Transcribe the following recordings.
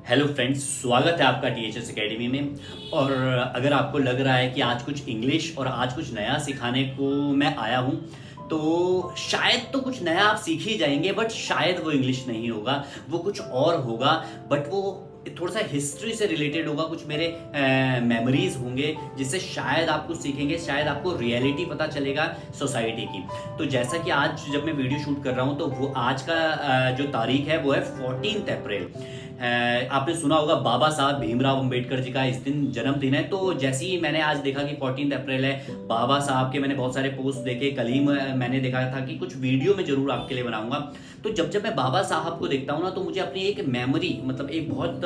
Hello friends, स्वागत है आपका टीएचएस एकेडमी में। और अगर आपको लग रहा है कि आज कुछ इंग्लिश और आज कुछ नया सिखाने को मैं आया हूँ, तो शायद तो कुछ नया आप सीख ही जाएंगे, बट शायद वो इंग्लिश नहीं होगा, वो कुछ और होगा। बट वो थोड़ा सा हिस्ट्री से रिलेटेड होगा, कुछ मेरे मेमोरीज होंगे जिससे शायद आप कुछ सीखेंगे, शायद आपको रियलिटी पता चलेगा सोसाइटी की। तो जैसा कि आज जब मैं वीडियो शूट कर रहा हूँ, तो वो आज का जो तारीख है वो है 14 अप्रैल। आपने सुना होगा बाबा साहब भीमराव अंबेडकर जी का इस दिन जन्मदिन है। तो जैसे ही मैंने आज देखा कि 14 अप्रैल है, बाबा साहब के मैंने बहुत सारे पोस्ट देखे, कल ही मैंने देखा था कि कुछ वीडियो में जरूर आपके लिए बनाऊंगा। तो जब मैं बाबा साहब को देखता हूँ ना, तो मुझे अपनी एक मेमोरी, मतलब एक बहुत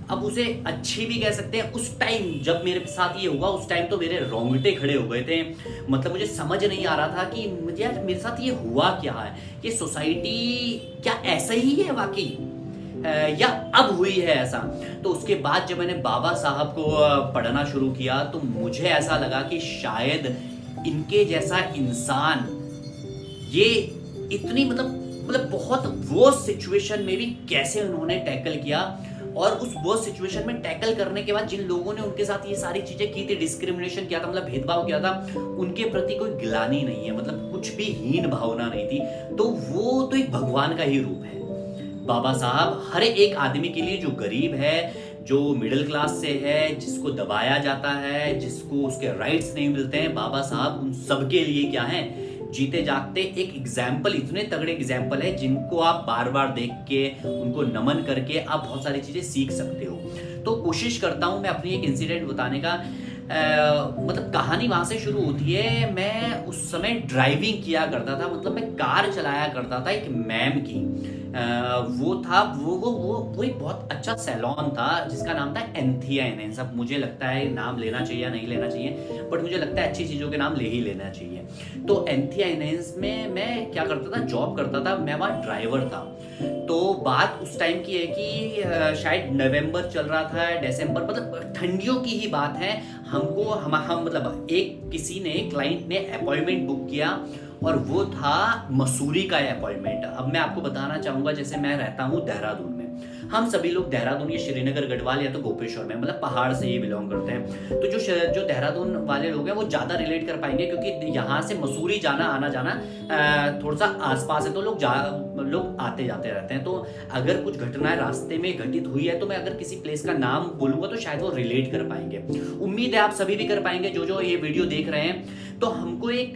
अब उसे अच्छी भी कह सकते हैं, उस टाइम जब मेरे साथ ये हुआ, उस टाइम तो मेरे रोंगटे खड़े हो गए थे। मतलब मुझे समझ नहीं आ रहा था कि मुझे यार मेरे साथ ये हुआ क्या है, ये सोसाइटी क्या ऐसा ही है वाकई, या अब हुई है ऐसा। तो उसके बाद जब मैंने बाबा साहब को पढ़ना शुरू किया, तो मुझे ऐसा लगा कि शायद इनके जैसा इंसान ये इतनी मतलब बहुत वो सिचुएशन में भी कैसे उन्होंने टैकल किया, और उस वो सिचुएशन में टैकल करने के बाद जिन लोगों ने उनके साथ ये सारी चीजें की थी, डिस्क्रिमिनेशन किया था, मतलब भेदभाव किया था, उनके प्रति कोई गिलानी नहीं है, मतलब कुछ भी हीन भावना नहीं थी। तो वो तो एक भगवान का ही रूप है बाबा साहब। हर एक आदमी के लिए, जो गरीब है, जो मिडिल क्लास से है, जिसको दबाया जाता है, जिसको उसके राइट्स नहीं मिलते हैं, बाबा साहब उन सबके लिए क्या है, जीते जागते एक एग्जाम्पल, इतने तगड़े एग्जाम्पल है जिनको आप बार बार देख के, उनको नमन करके आप बहुत सारी चीजें सीख सकते हो। तो कोशिश करता हूं मैं अपनी एक इंसिडेंट बताने का। मतलब कहानी वहां से शुरू होती है। मैं उस समय ड्राइविंग किया करता था, मतलब मैं कार चलाया करता था एक मैम की। वो था वो एक बहुत अच्छा सैलून था जिसका नाम था एंथिया इनहेंस। अब मुझे लगता है नाम लेना चाहिए या नहीं लेना चाहिए, बट मुझे लगता है अच्छी चीजों के नाम ले ही लेना चाहिए। तो एंथिया इनहेंस में मैं क्या करता था, जॉब करता था, मैं वहां ड्राइवर था। तो बात उस टाइम की है कि शायद नवंबर चल रहा था, दिसंबर, मतलब ठंडियों की ही बात है। हम मतलब एक किसी ने, क्लाइंट ने अपॉइंटमेंट बुक किया, और वो था मसूरी का अपॉइंटमेंट। अब मैं आपको बताना चाहूंगा, जैसे मैं रहता हूँ देहरादून में, हम सभी लोग देहरादून या श्रीनगर, गढ़वाल या तो गोपेश्वर में, मतलब पहाड़ से ही बिलोंग करते हैं। तो जो देहरादून वाले लोग हैं वो ज्यादा रिलेट कर पाएंगे, क्योंकि यहाँ से मसूरी जाना आना जाना थोड़ा सा आसपास है, तो लोग आते जाते रहते हैं। तो अगर कुछ घटनाएं रास्ते में घटित हुई है, तो मैं अगर किसी प्लेस का नाम बोलूंगा तो शायद वो रिलेट कर पाएंगे। उम्मीद है आप सभी भी कर पाएंगे जो ये वीडियो देख रहे हैं। तो हमको एक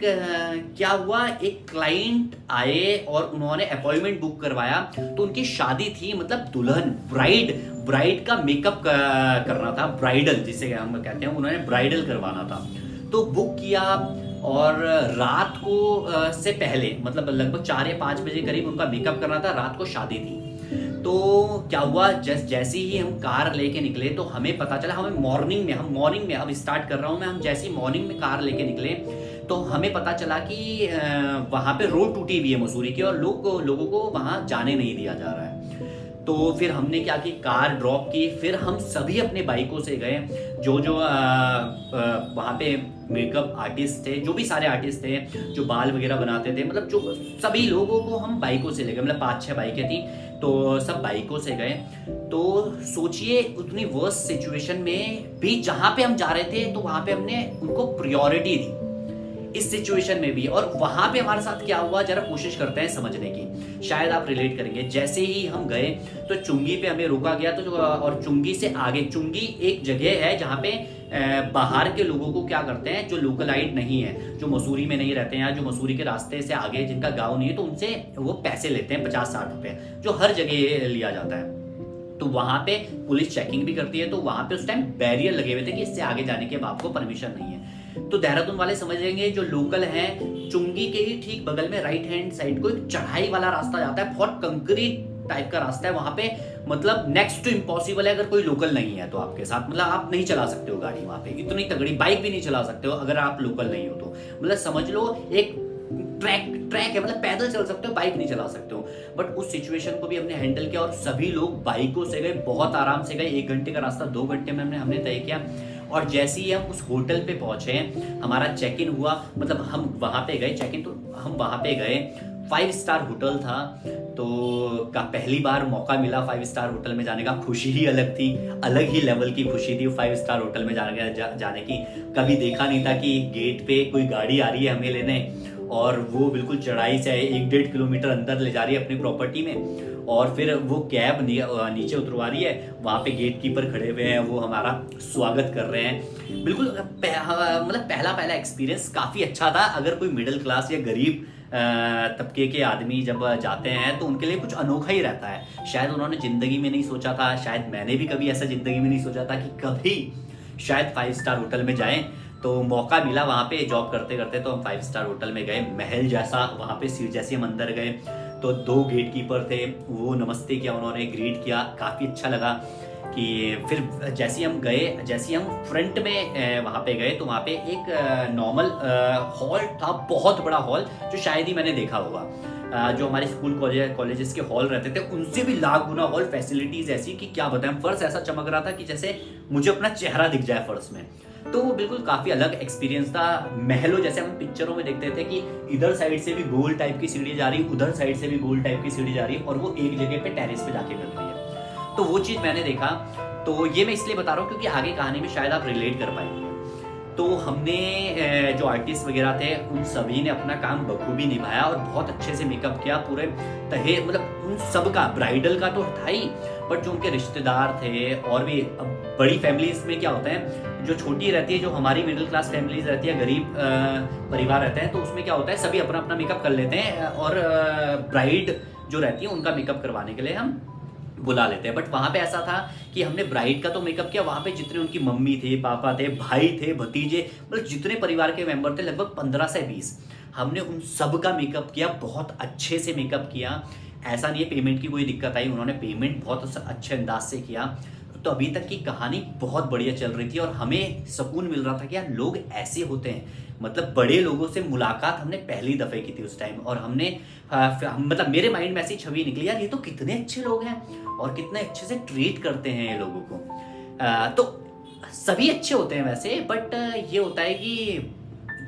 क्या हुआ, एक क्लाइंट आए और उन्होंने अपॉइंटमेंट बुक करवाया। तो उनकी शादी थी, मतलब दुल्हन, ब्राइड का मेकअप करना था, ब्राइडल जिसे हम कहते हैं, उन्होंने ब्राइडल करवाना था। तो बुक किया, और रात को से पहले, मतलब लगभग 4 या 5 बजे करीब उनका मेकअप करना था, रात को शादी थी। तो क्या हुआ, जैसे ही हम कार लेके निकले, तो हमें पता चला, हम मॉर्निंग में अब स्टार्ट कर रहा हूं मैं, हम जैसे ही मॉर्निंग में कार लेके निकले, तो हमें पता चला कि वहां पे रोड टूटी हुई है मसूरी की, और लोगों को वहां जाने नहीं दिया जा रहा है। तो फिर हमने क्या की, कार ड्रॉप की, फिर हम सभी अपने बाइकों से गए। जो वहाँ पे मेकअप आर्टिस्ट थे, जो भी सारे आर्टिस्ट थे, जो बाल वगैरह बनाते थे, मतलब जो सभी लोगों को हम बाइकों से ले गए, मतलब 5-6 बाइकें थी, तो सब बाइकों से गए। तो सोचिए, उतनी वर्स्ट सिचुएशन में भी जहाँ पे हम जा रहे थे, तो वहाँ पे हमने उनको प्रायोरिटी दी, इस सिचुएशन में भी। और वहां पे हमारे साथ क्या हुआ, जरा कोशिश करते हैं समझने की, शायद आप रिलेट करेंगे। जैसे ही हम गए, तो चुंगी पे हमें रोका गया, तो और चुंगी से आगे, चुंगी एक जगह है जहाँ पे बाहर के लोगों को क्या करते हैं, जो लोकलाइट नहीं है, जो मसूरी में नहीं रहते हैं, या जो मसूरी के रास्ते से आगे जिनका गाँव नहीं है, तो उनसे वो पैसे लेते हैं 50-60 रुपए, जो हर जगह लिया जाता है। तो वहां पे पुलिस चेकिंग भी करती है। तो वहां पे उस टाइम बैरियर लगे हुए थे कि इससे आगे जाने के अब आपको परमिशन नहीं है। तो देहरादून वाले समझ लेंगे, जो लोकल हैं, चुंगी के ही ठीक बगल में राइट हैंड साइड को एक चढ़ाई वाला रास्ता जाता है, बहुत कंक्रीट टाइप का रास्ता है वहां पे, मतलब नेक्स्ट टू इम्पॉसिबल है अगर कोई लोकल नहीं है तो आपके साथ, मतलब आप नहीं चला सकते हो गाड़ी वहां पे, इतनी तगड़ी बाइक भी नहीं चला सकते हो अगर आप लोकल नहीं हो तो। मतलब समझ लो एक ट्रैक है, मतलब पैदल चल सकते हो, बाइक नहीं चला सकते हो। बट उस सिचुएशन को भी हमने हैंडल किया, और सभी लोग बाइकों से गए, बहुत आराम से गए। 1 घंटे का रास्ता 2 घंटे में हमने तय किया। और जैसे ही हम उस होटल पे पहुंचे, हमारा चेक इन हुआ, मतलब हम वहां पे गए चेक इन, तो हम वहां पे गए, 5 स्टार होटल था। तो का पहली बार मौका मिला 5 स्टार होटल में जाने का, खुशी ही अलग थी, अलग ही लेवल की खुशी थी 5 स्टार होटल में जाने की। कभी देखा नहीं था कि गेट पे कोई गाड़ी आ रही है हमें लेने और वो बिल्कुल चढ़ाई से 1-1.5 किलोमीटर अंदर ले जा रही है अपनी प्रॉपर्टी में, और फिर वो कैब नीचे उतरवा रही है। वहाँ पे गेट कीपर खड़े हुए हैं, वो हमारा स्वागत कर रहे हैं। बिल्कुल मतलब पहला एक्सपीरियंस काफ़ी अच्छा था। अगर कोई मिडिल क्लास या गरीब तबके के आदमी जब जाते हैं तो उनके लिए कुछ अनोखा ही रहता है। शायद उन्होंने ज़िंदगी में नहीं सोचा था, शायद मैंने भी कभी ऐसा ज़िंदगी में नहीं सोचा था कि कभी शायद 5 स्टार होटल में जाएं। तो मौका मिला वहाँ पे जॉब करते करते, तो हम 5 स्टार होटल में गए। महल जैसा वहाँ पे सीट जैसे हम अंदर गए तो 2 गेट कीपर थे, वो नमस्ते किया, उन्होंने ग्रीट किया, काफ़ी अच्छा लगा। कि फिर जैसे ही हम गए, जैसे ही हम फ्रंट में वहाँ पे गए तो वहाँ पे एक नॉर्मल हॉल था, बहुत बड़ा हॉल, जो शायद ही मैंने देखा होगा। जो हमारे स्कूल कॉलेजेस के हॉल रहते थे उनसे भी लाख गुना हॉल, फैसिलिटीज ऐसी कि क्या बताएं। फर्श ऐसा चमक रहा था कि जैसे मुझे अपना चेहरा दिख जाए फर्श में। तो वो बिल्कुल काफी अलग एक्सपीरियंस था। महलों जैसे हम पिक्चरों में देखते थे कि इधर साइड से भी गोल टाइप की सीढ़ी जा रही, उधर साइड से भी गोल टाइप की सीढ़ी जा रही और वो एक जगह पे टेरेस पे जाके मिल रही है। तो वो चीज मैंने देखा। तो ये मैं इसलिए बता रहा हूँ क्योंकि आगे कहानी में शायद आप रिलेट कर पाएंगे। तो हमने जो आर्टिस्ट वगैरह थे उन सभी ने अपना काम बखूबी निभाया और बहुत अच्छे से मेकअप किया पूरे तहे, मतलब उन सब का, ब्राइडल का तो था ही, बट जो उनके रिश्तेदार थे और भी बड़ी फैमिलीज में क्या होता है, जो छोटी रहती है, जो हमारी मिडिल क्लास फैमिलीज रहती है, गरीब परिवार रहते हैं, तो उसमें क्या होता है सभी अपना अपना मेकअप कर लेते हैं और ब्राइड जो रहती है उनका मेकअप करवाने के लिए हम बुला लेते हैं। बट वहां पे ऐसा था कि हमने ब्राइड का तो मेकअप किया, वहां पे जितने उनकी मम्मी थे, पापा थे, भाई थे, भतीजे, मतलब जितने परिवार के मेंबर थे लगभग 15 से 20, हमने उन सब का मेकअप किया, बहुत अच्छे से मेकअप किया। ऐसा नहीं है पेमेंट की कोई दिक्कत आई, उन्होंने पेमेंट बहुत अच्छे अंदाज से किया। तो अभी तक की कहानी बहुत बढ़िया चल रही थी और हमें सुकून मिल रहा था कि यार लोग ऐसे होते हैं। मतलब बड़े लोगों से मुलाकात हमने पहली दफे की थी उस टाइम, और हमने मतलब मेरे माइंड में ऐसी छवि निकली, यार ये तो कितने अच्छे लोग हैं और कितने अच्छे से ट्रीट करते हैं ये लोगों को। तो सभी अच्छे होते हैं वैसे, बट ये होता है कि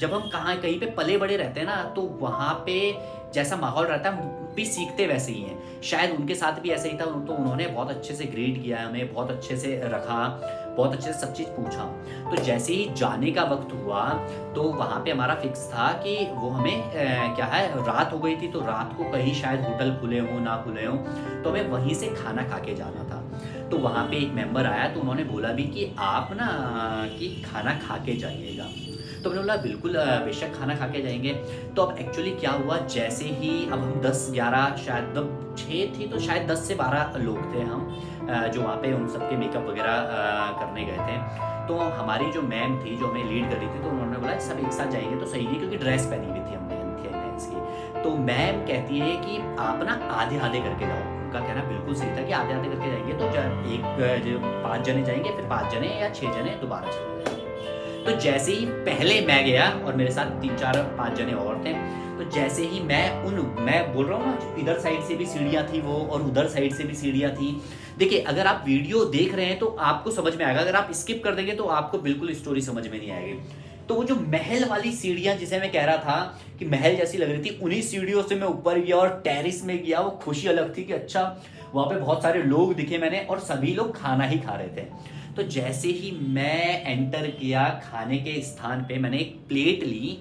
जब हम कहीं पे पले बड़े रहते हैं ना, तो वहाँ पे जैसा माहौल रहता है हम भी सीखते वैसे ही हैं। शायद उनके साथ भी ऐसा ही था, तो उन्होंने बहुत अच्छे से ग्रीट किया हमें, बहुत अच्छे से रखा, बहुत अच्छे से सब चीज़ पूछा। तो जैसे ही जाने का वक्त हुआ तो वहाँ पे हमारा फिक्स था कि वो हमें क्या है, रात हो गई थी, तो रात को कहीं शायद होटल खुले हों ना खुले हों, तो हमें वहीं से खाना खा के जाना था। तो वहाँ पे एक मेंबर आया तो उन्होंने बोला भी कि आप ना कि खाना खा के जाइएगा। तो मैंने बोला बिल्कुल बेशक खाना खा के जाएंगे। तो अब एक्चुअली क्या हुआ, जैसे ही अब हम 10-11 शायद 6 थी, तो शायद 10 से 12 लोग थे हम जो वहाँ पे उन सबके मेकअप वगैरह करने गए थे। तो हमारी जो मैम थी जो हमें लीड कर रही थी, तो उन्होंने बोला सब एक साथ जाएंगे तो सही है, क्योंकि ड्रेस पहनी हुई थी हमने डांस की। तो मैम कहती है कि आप ना आधे आधे करके जाओ। उनका कहना बिल्कुल सही था कि आधे आधे करके जाएंगे तो एक 5 जने जाएंगे, फिर 5 जने या 6 जने दोबारा चले जाएंगे। तो जैसे ही पहले मैं गया और मेरे साथ 3-4-5 जने और थे, तो जैसे ही मैं बोल रहा हूँ ना, इधर साइड से भी सीढ़ियाँ थी वो और उधर साइड से भी सीढ़ियाँ थी। देखिए अगर आप वीडियो देख रहे हैं तो आपको समझ में आएगा, अगर आप स्किप कर देंगे तो आपको बिल्कुल स्टोरी समझ में नहीं आएगी। तो वो जो महल वाली सीढ़ियाँ जिसे मैं कह रहा था कि महल जैसी लग रही थी, उन्हीं सीढ़ियों से मैं ऊपर गया और टेरिस में गया। वो खुशी अलग थी कि अच्छा वहाँ पे बहुत सारे लोग दिखे मैंने और सभी लोग खाना ही खा रहे थे। तो जैसे ही मैं एंटर किया खाने के स्थान पे, मैंने एक प्लेट ली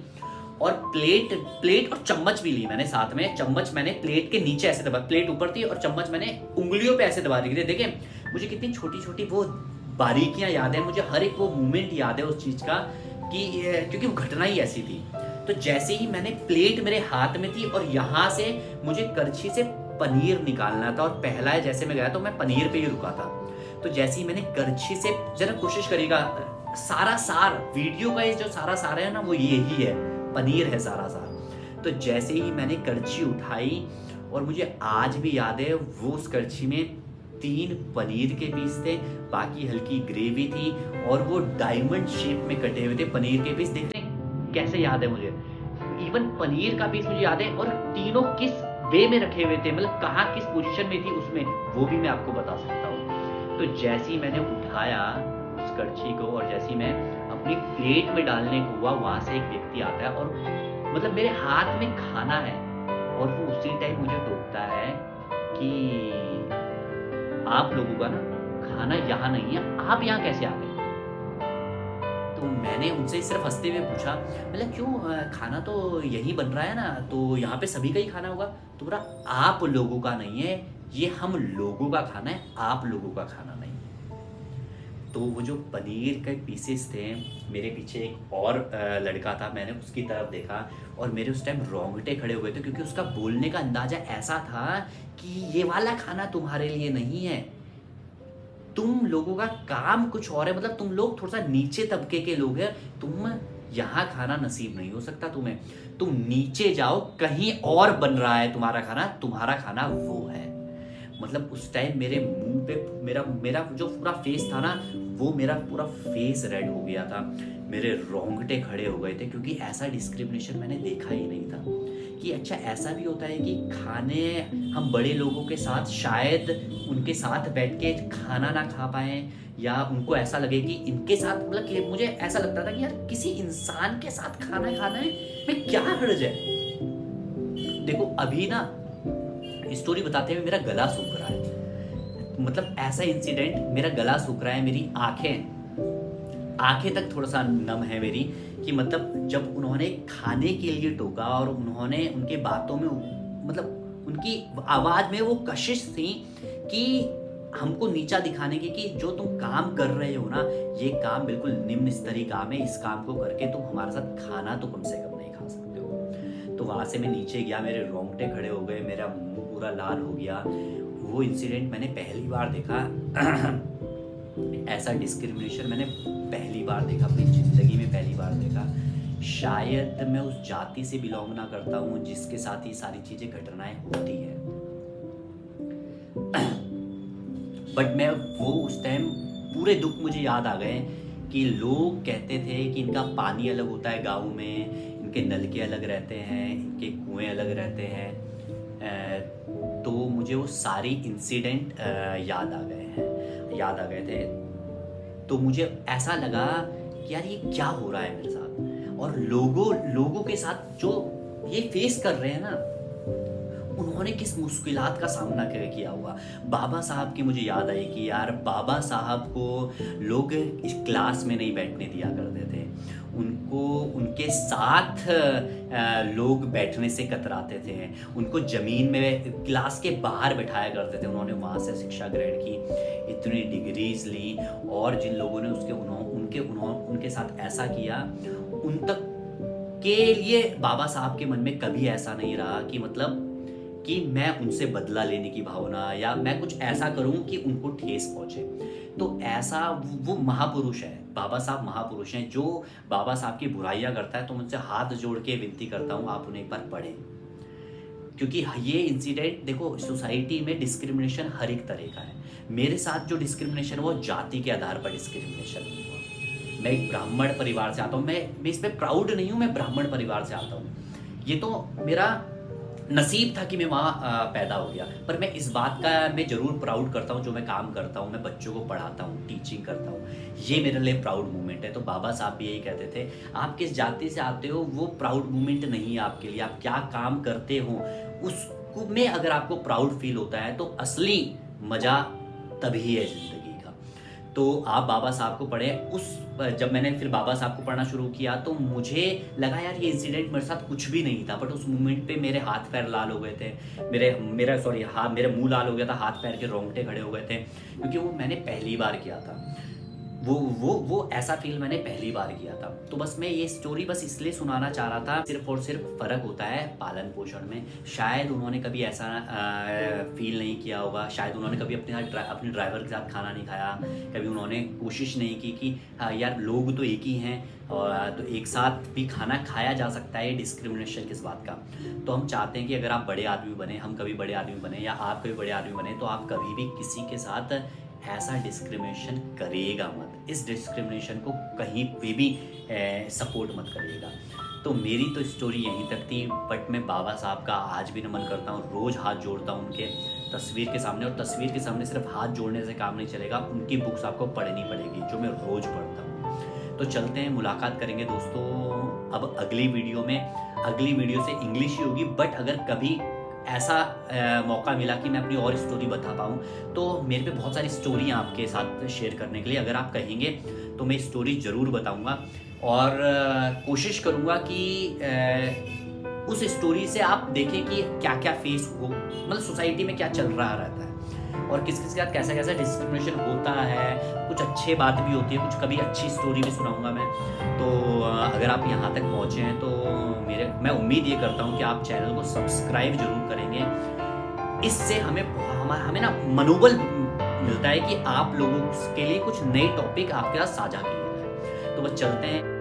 और प्लेट और चम्मच भी ली मैंने साथ में। चम्मच मैंने प्लेट के नीचे ऐसे दबा, प्लेट ऊपर थी और चम्मच मैंने उंगलियों पे ऐसे दबा दी थी। देखिए मुझे कितनी छोटी छोटी वो बारीकियां याद है, मुझे हर एक वो मूवमेंट याद है उस चीज का, कि क्योंकि वो घटना ही ऐसी थी। तो जैसे ही मैंने प्लेट मेरे हाथ में थी और यहाँ से मुझे करछी से पनीर निकालना था, और पहला जैसे मैं गया तो मैं पनीर पे ही रुका था। तो जैसे ही मैंने करछी से, जरा कोशिश करिएगा, सारा सार वीडियो का ये जो सारा सार है ना वो यही है, पनीर है सारा सार। तो जैसे ही मैंने करछी उठाई, और मुझे आज भी याद है वो उस करछी में 3 पनीर के पीस थे, बाकी हल्की ग्रेवी थी और वो डायमंड शेप में कटे हुए थे पनीर के पीस। देख रहे हैं कैसे याद है मुझे, इवन पनीर का पीस मुझे याद है, और तीनों किस वे में रखे हुए थे, मतलब कहाँ किस पोजीशन में थी उसमें, वो भी मैं आपको बता सकता हूँ। तो जैसे ही मैंने उठाया उस करछी को और जैसे ही मैं अपनी प्लेट में डालने को हुआ, वहां से एक व्यक्ति आता है और मतलब मेरे हाथ में खाना है और वो उसी टाइम मुझे टोकता है कि आप लोगों का ना खाना यहाँ नहीं है, आप यहाँ कैसे आ गए? तो मैंने उनसे सिर्फ हँसते हुए पूछा, बोला क्यों, खाना तो यहीं बन रहा है ना, तो यहाँ पे सभी का ही खाना होगा। तो बोला आप लोगों का नहीं है, ये हम लोगों का खाना है, आप लोगों का खाना नहीं। तो वो जो पनीर के पीसेस थे, मेरे पीछे एक और लड़का था, मैंने उसकी तरफ देखा और मेरे उस टाइम रोंगटे खड़े हुए थे, क्योंकि उसका बोलने का अंदाजा ऐसा था कि ये वाला खाना तुम्हारे लिए नहीं है, तुम लोगों का काम कुछ और है, मतलब तुम लोग थोड़ा सा नीचे तबके के लोग हैं, तुम यहाँ खाना नसीब नहीं हो सकता तुम्हें, तुम नीचे जाओ, कहीं और बन रहा है तुम्हारा खाना वो है। मतलब उस टाइम मेरे मुंह पे मेरा मेरा जो पूरा फेस था ना, वो मेरा पूरा फेस रेड हो गया था, मेरे रोंगटे खड़े हो गए थे, क्योंकि ऐसा डिस्क्रिमिनेशन मैंने देखा ही नहीं था कि अच्छा ऐसा भी होता है कि खाने हम बड़े लोगों के साथ शायद उनके साथ बैठ के खाना ना खा पाएं, या उनको ऐसा लगे कि इनके साथ, मतलब कि मुझे ऐसा लगता था कि यार किसी इंसान के साथ खाना खाना है मैं क्या हर्ज है। देखो अभी ना स्टोरी बताते हुए मेरा गला सूख रहा है, मतलब ऐसा इंसिडेंट, मेरा गला सूख रहा है, मेरी आंखें तक थोड़ा सा नम है मेरी, कि मतलब जब उन्होंने खाने के लिए टोका और उन्होंने उनके बातों में, मतलब उनकी आवाज में वो कशिश थी कि हमको नीचा दिखाने की, कि जो तुम काम कर रहे हो ना, ये काम बिल्कुल निम्न स्तरीय काम है, इस काम को करके तुम हमारे साथ खाना तो कम से कम नहीं खा सकते हो। तो वहां से मैं नीचे गया, मेरे रोंगटे खड़े हो गए, मेरा मुंह पूरा लाल हो गया। वो इंसिडेंट मैंने पहली बार देखा ऐसा डिस्क्रिमिनेशन मैंने पहली बार देखा, अपनी ज़िंदगी में पहली बार देखा। शायद मैं उस जाति से बिलोंग ना करता हूँ जिसके साथ ही सारी चीज़ें घटनाएं होती है, बट मैं वो उस टाइम पूरे दुख मुझे याद आ गए कि लोग कहते थे कि इनका पानी अलग होता है गाँव में, इनके नलके अलग रहते हैं, इनके कुएँ अलग रहते हैं। तो मुझे वो सारी इंसिडेंट याद आ गए थे। तो मुझे ऐसा लगा कि यार ये क्या हो रहा है मेरे साथ, और लोगों के साथ जो ये फेस कर रहे हैं ना, उन्होंने किस मुश्किलात का सामना किया हुआ। बाबा साहब की मुझे याद आई कि यार बाबा साहब को लोग इस क्लास में नहीं बैठने दिया करते थे, उनको उनके साथ लोग बैठने से कतराते थे, उनको ज़मीन में क्लास के बाहर बैठाया करते थे। उन्होंने वहाँ से शिक्षा ग्रहण की, इतनी डिग्रीज ली, और जिन लोगों ने उनके साथ ऐसा किया, उन तक के लिए बाबा साहब के मन में कभी ऐसा नहीं रहा कि मतलब कि मैं उनसे बदला लेने की भावना, या मैं कुछ ऐसा करूं कि उनको ठेस पहुंचे। तो ऐसा वो महापुरुष है, बाबा साहब महापुरुष हैं। जो बाबा साहब की बुराइयां करता है तो उनसे हाथ जोड़ के विनती करता हूं आप उन्हें एक बार पढ़ें, क्योंकि ये इंसिडेंट देखो, सोसाइटी में डिस्क्रिमिनेशन हर एक तरह का है। मेरे साथ जो डिस्क्रिमिनेशन वो जाति के आधार पर डिस्क्रिमिनेशन हुआ। मैं एक ब्राह्मण परिवार से आता हूँ, मैं इसमें प्राउड नहीं हूँ, मैं ब्राह्मण परिवार से आता हूँ, ये तो मेरा नसीब था कि मैं वहाँ पैदा हो गया। पर मैं इस बात का मैं ज़रूर प्राउड करता हूँ, जो मैं काम करता हूँ, मैं बच्चों को पढ़ाता हूँ, टीचिंग करता हूँ, ये मेरे लिए प्राउड मोमेंट है। तो बाबा साहब भी यही कहते थे, आप किस जाति से आते हो वो प्राउड मोमेंट नहीं है आपके लिए, आप क्या काम करते हो उसको में अगर आपको प्राउड फील होता है तो असली मज़ा तभी है ज़िंदगी का। तो आप बाबा साहब को पढ़े। जब मैंने फिर बाबा साहब को पढ़ना शुरू किया तो मुझे लगा यार ये इंसिडेंट मेरे साथ कुछ भी नहीं था, बट उस मोमेंट पे मेरे हाथ पैर लाल हो गए थे, मेरे मुंह लाल हो गया था, हाथ पैर के रोंगटे खड़े हो गए थे, क्योंकि वो मैंने पहली बार किया था। वो ऐसा फील मैंने पहली बार किया था। तो बस मैं ये स्टोरी बस इसलिए सुनाना चाह रहा था, सिर्फ और सिर्फ फ़र्क होता है पालन पोषण में। शायद उन्होंने कभी ऐसा फील नहीं किया होगा, शायद उन्होंने कभी अपने ड्राइवर के साथ खाना नहीं खाया, कभी उन्होंने कोशिश नहीं की कि यार लोग तो एक ही हैं और तो एक साथ भी खाना खाया जा सकता है। ये डिस्क्रिमिनेशन किस बात का। तो हम चाहते हैं कि अगर आप बड़े आदमी बने, हम कभी बड़े आदमी बने, या आप कभी बड़े आदमी बने, तो आप कभी भी किसी के साथ ऐसा डिस्क्रिमिनेशन करिएगा मत, इस डिस्क्रिमिनेशन को कहीं पे भी सपोर्ट मत करिएगा। तो मेरी तो स्टोरी यहीं तक थी, बट मैं बाबा साहब का आज भी नमन करता हूँ, रोज़ हाथ जोड़ता हूँ उनके तस्वीर के सामने। और तस्वीर के सामने सिर्फ हाथ जोड़ने से काम नहीं चलेगा, उनकी बुक्स आपको पढ़नी पड़ेगी, जो मैं रोज़ पढ़ता हूँ। तो चलते हैं, मुलाकात करेंगे दोस्तों अब अगली वीडियो में। अगली वीडियो से इंग्लिश ही होगी, बट अगर कभी ऐसा मौका मिला कि मैं अपनी और स्टोरी बता पाऊँ, तो मेरे पे बहुत सारी स्टोरी हैं आपके साथ शेयर करने के लिए। अगर आप कहेंगे तो मैं स्टोरी ज़रूर बताऊँगा और कोशिश करूँगा कि उस स्टोरी से आप देखें कि क्या क्या फेस हो, मतलब सोसाइटी में क्या चल रहा रहता है और किस किस के साथ कैसा कैसा डिस्क्रिमिनेशन होता है। कुछ अच्छे बात भी होती है, कुछ कभी अच्छी स्टोरी भी सुनाऊंगा मैं। तो अगर आप यहाँ तक पहुँचे हैं तो मैं उम्मीद ये करता हूँ कि आप चैनल को सब्सक्राइब जरूर करेंगे। इससे हमें ना मनोबल मिलता है कि आप लोगों के लिए कुछ नए टॉपिक आपके साथ साझा किए जाए। तो बस चलते हैं।